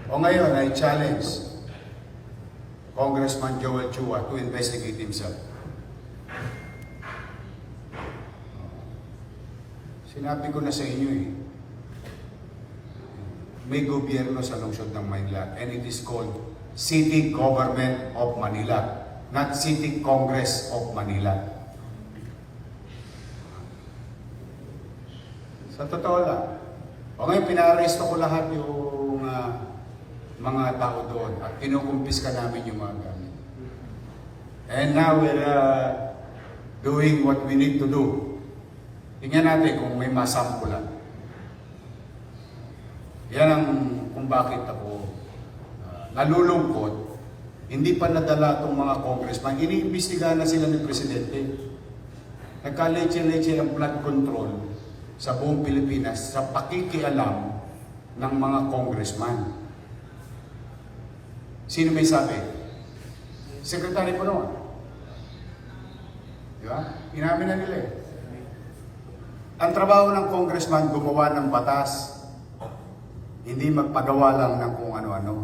O ngayon, I challenge Congressman Joel Chua to investigate himself. Sinabi ko na sa inyo may gobyerno sa lungsod ng Maynila and it is called City Government of Manila, not City Congress of Manila. Sa totoo lang. O ngayon, pinaresto ko lahat yung mga tao doon at kinukumpiska namin yung mga gamit. And now we're doing what we need to do. Tingnan natin kung may masampulan. Yan ang kung bakit ako nalulungkot. Hindi pa nadala itong mga congressman. Iniimbestigahan na sila ng Presidente. Nagka-leche-leche ang flood control sa buong Pilipinas sa pakikialam ng mga congressman. Sino may sabi? Secretary po naman. Di ba? Inamin na nila Ang trabaho ng congressman, gumawa ng batas. Hindi magpagawa lang ng kung ano-ano.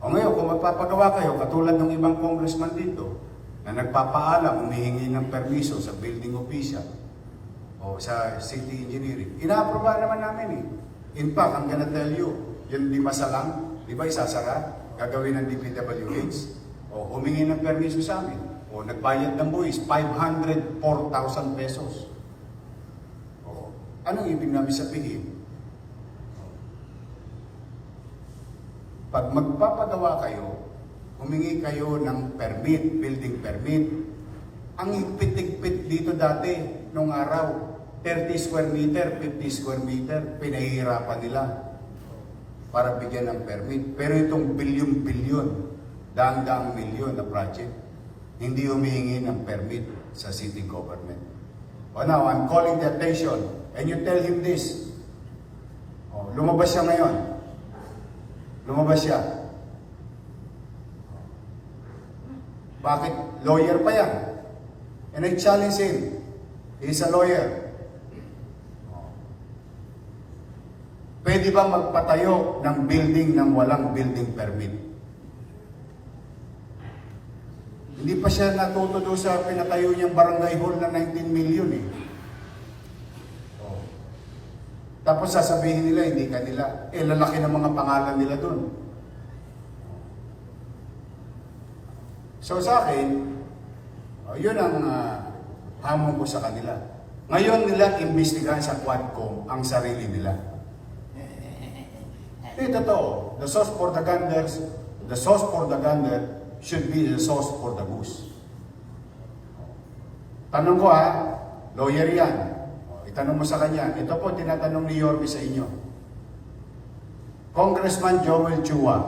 O ngayon, kung magpapagawa kayo, katulad ng ibang congressman dito, na nagpapaalam, humihingi ng permiso sa building official o sa city engineering, ina-aproba naman namin In fact, I'm gonna tell you, yung Limasalang, di ba isasara? Gagawin ng DPWH. O humingi ng permiso sa amin. O nagbayad ng buwis, 504,000 pesos. O, anong ibig namin sabihin? Pag magpapagawa kayo, humingi kayo ng permit, building permit. Ang higpit-higpit dito dati, nung araw, 30 square meter, 50 square meter, pinahihirapan nila para bigyan ng permit. Pero itong bilyon-bilyon, daang-daang milyon na project, hindi humihingi ng permit sa city government. O now, I'm calling the attention, and you tell him this. O, lumabas siya ngayon. Lumabas siya. Bakit? Lawyer pa yan. And I challenge him. He's a lawyer. Pwede ba magpatayo ng building ng walang building permit? Hindi pa siya natuto doon sa pinatayo niyang barangay hall na 19 million Oh. Tapos sasabihin nila, hindi kanila. Lalaki ng mga pangalan nila doon. So sa akin, yun ang hamon ko sa kanila. Ngayon nila imbestigahan sa Quadcom ang sarili nila. Totoo. The sauce for the gander should be the sauce for the goose. Tanong ko lawyer yan. Itanong mo sa kanya. Ito po tinatanong ni Yorme sa inyo. Congressman Joel Chua,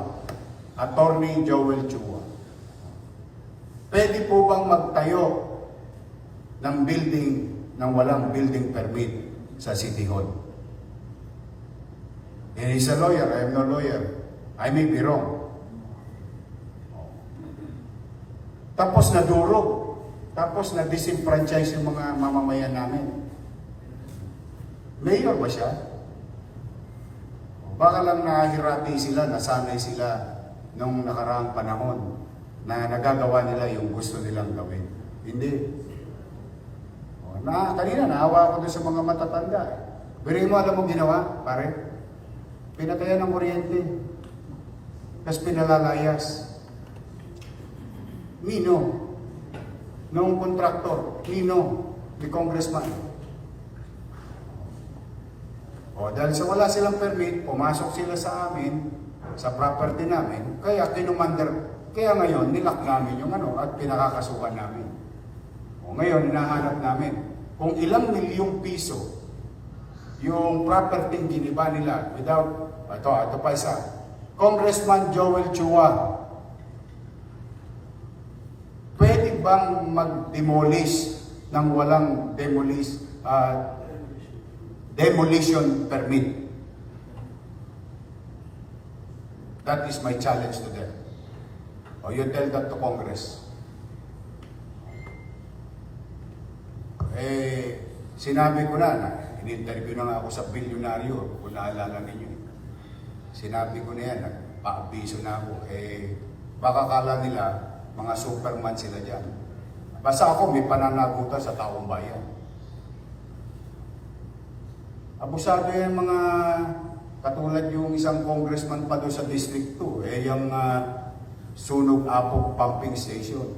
Attorney Joel Chua, pwede po bang magtayo ng building ng walang building permit sa City Hall? And he's a lawyer. I am no lawyer. I may be wrong. Tapos nadurog. Tapos na-disenfranchise yung mga mamamayan namin. Mayor ba siya? Baka lang nahihirapi sila, nasanay sila nung nakaraang panahon na nagagawa nila yung gusto nilang gawin. Hindi. Kanina, naawa ako doon sa mga matatanda. Pero mo alam mo ginawa, pare? Pinatayan ng kuryente. Tapos pinalalayas. Nino? Nung kontraktor? Nino? Ni congressman? Dahil sa wala silang permit, pumasok sila sa amin, sa property namin, kaya kaya ngayon, nilak namin yung at pinakakasuhan namin. Ngayon, hinahanap namin kung ilang milyong piso yung property giniba nila without, ito pa isa, Congressman Joel Chua, pwede bang mag-demolish ng walang demolition permit? That is my challenge to them. You tell that to Congress. Sinabi ko na in-interview na nga ako sa bilyonaryo, kung naalala ninyo. Sinabi ko na yan, nagpa-abiso na ako. Baka kala nila, mga superman sila dyan. Basta ako may pananagutan sa taong bayan. Abusado yan mga katulad yung isang congressman pa doon sa District 2, yung Sunog Apog Pumping Station.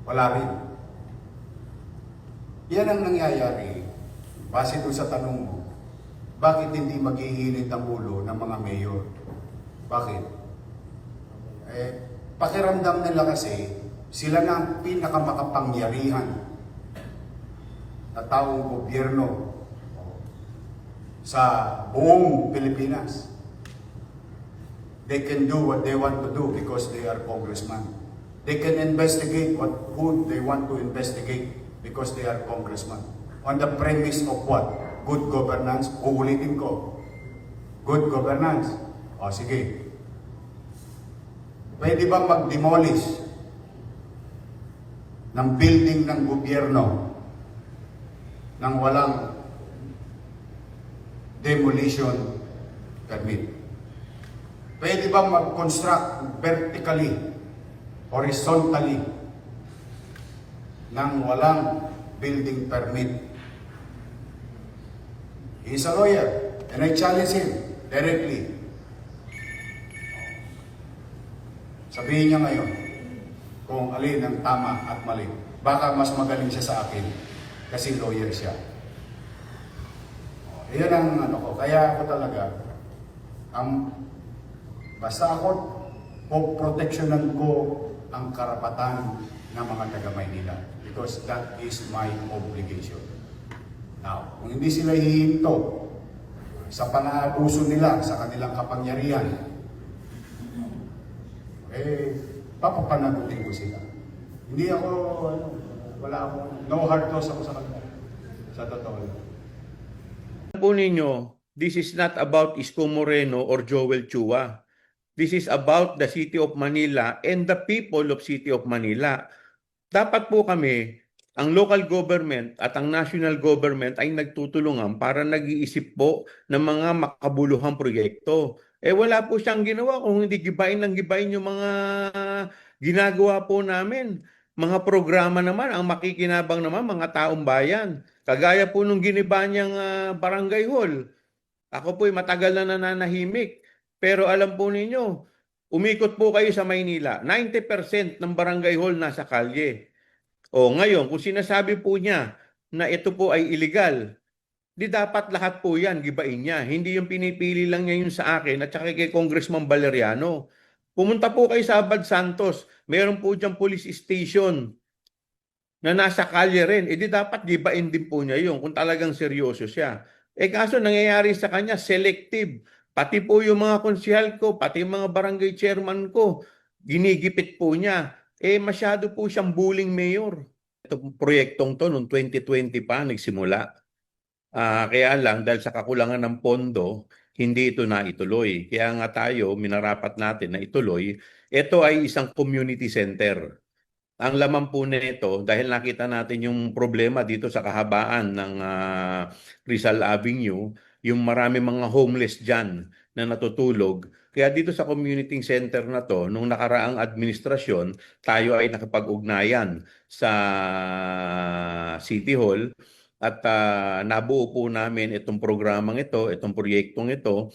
Wala rin. Yan ang nangyayari. Base doon sa tanong mo, bakit hindi maghihilit ang ulo ng mga mayor? Bakit? Pakiramdam nila kasi, sila na ang pinakamakapangyarihan na taong gobyerno sa buong Pilipinas. They can do what they want to do because they are congressmen. They can investigate who they want to investigate because they are congressmen. On the premise of what? Good governance. Uulitin ko. Good governance. O sige. Pwede bang mag-demolish ng building ng gobyerno nang walang demolition permit? Pwede bang mag-construct vertically, horizontally, nang walang building permit? He's a lawyer, and I challenge him directly. Sabihin niya ngayon kung alin ang tama at mali. Baka mas magaling siya sa akin kasi lawyer siya. Iyan ang ano ko. Kaya ako talaga, basta ako, proteksyonan ko ang karapatan ng mga taga-Maynila because that is my obligation. Now, kung hindi sila hihinto sa pang-aabuso nila sa kanilang kapangyarihan, papapanagutin ko sila. Hindi ako, wala ako, no hard loss ako sa kanila. Sa totoo lang. Po ninyo, this is not about Isko Moreno or Joel Chua. This is about the City of Manila and the people of City of Manila. Dapat po kami, ang local government at ang national government ay nagtutulungan para nag-iisip po ng mga makabuluhang proyekto. Wala po siyang ginawa kung hindi gibain ng gibain yung mga ginagawa po namin. Mga programa naman, ang makikinabang naman, mga taong bayan. Kagaya po nung giniba niyang barangay hall. Ako po'y matagal na nananahimik. Pero alam po ninyo, umikot po kayo sa Maynila. 90% ng barangay hall nasa kalye. O ngayon, kung sinasabi po niya na ito po ay illegal, di dapat lahat po yan, gibain niya. Hindi yung pinipili lang niya yun sa akin at saka kay Congressman Valeriano. Pumunta po kayo sa Abad Santos. Meron po diyang police station na nasa kalye rin. Di dapat gibain din po niya yun kung talagang seryoso siya. Kaso nangyayari sa kanya, selective. Pati po yung mga konsyal ko, pati yung mga barangay chairman ko, ginigipit po niya. Masyado po siyang bullying mayor. Itong proyektong to noong 2020 pa nagsimula. Kaya lang dahil sa kakulangan ng pondo, hindi ito naituloy. Kaya nga tayo, minarapat natin na ituloy. Ito ay isang community center. Ang laman po nito, dahil nakita natin yung problema dito sa kahabaan ng Rizal Avenue, yung marami mga homeless dyan na natutulog. Kaya dito sa community center na to, nung nakaraang administrasyon, tayo ay nakapag-ugnayan sa City Hall at nabuo po namin itong programang ito, itong proyektong ito,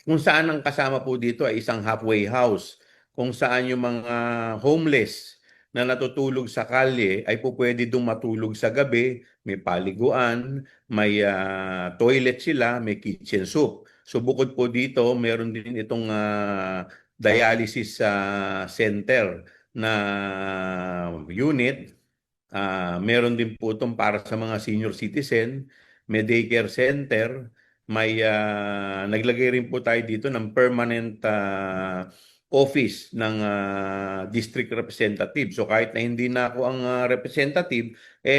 kung saan ang kasama po dito ay isang halfway house, kung saan yung mga homeless na natutulog sa kalye ay po pwede dong matulog sa gabi, may paliguan, may toilet sila, may kitchen soup. So bukod po dito, meron din itong dialysis center na unit. Meron din po itong para sa mga senior citizen, may daycare center, may naglagay rin po tayo dito ng permanent office ng district representative. So kahit na hindi na ako ang representative,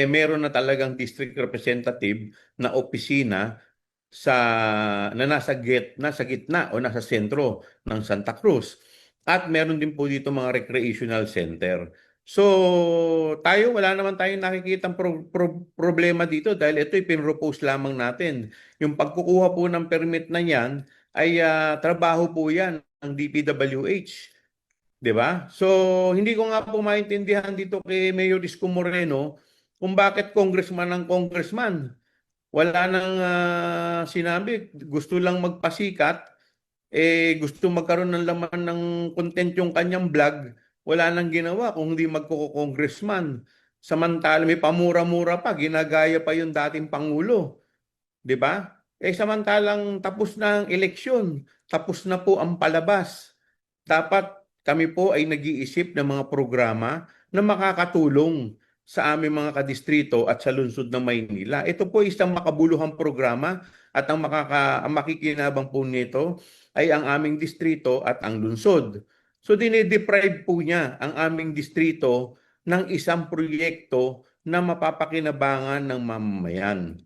meron na talagang district representative na opisina na nasa gitna o nasa sentro ng Santa Cruz. At meron din po dito mga recreational center. So, tayo, wala naman tayong nakikitang problema dito dahil ito'y pinropose lamang natin. Yung pagkukuha po ng permit na yan ay trabaho po yan ng DPWH. 'Di ba? So, hindi ko nga po maintindihan dito kay Mayor Isko Moreno kung bakit congressman ng congressman. Wala nang sinabi, gusto lang magpasikat, gusto magkaroon ng laman ng content yung kanyang vlog, wala nang ginawa kung hindi magko-congressman. Samantala may pamura-mura pa, ginagaya pa yung dating pangulo, 'di ba? Samantalang tapos na ang eleksyon, tapos na po ang palabas. Dapat kami po ay nag-iisip ng mga programa na makakatulong sa aming mga kadistrito at sa lungsod ng Maynila. Ito po isang makabuluhang programa at ang makikinabang po nito ay ang aming distrito at ang lungsod. So dinedeprive po niya ang aming distrito ng isang proyekto na mapapakinabangan ng mamamayan.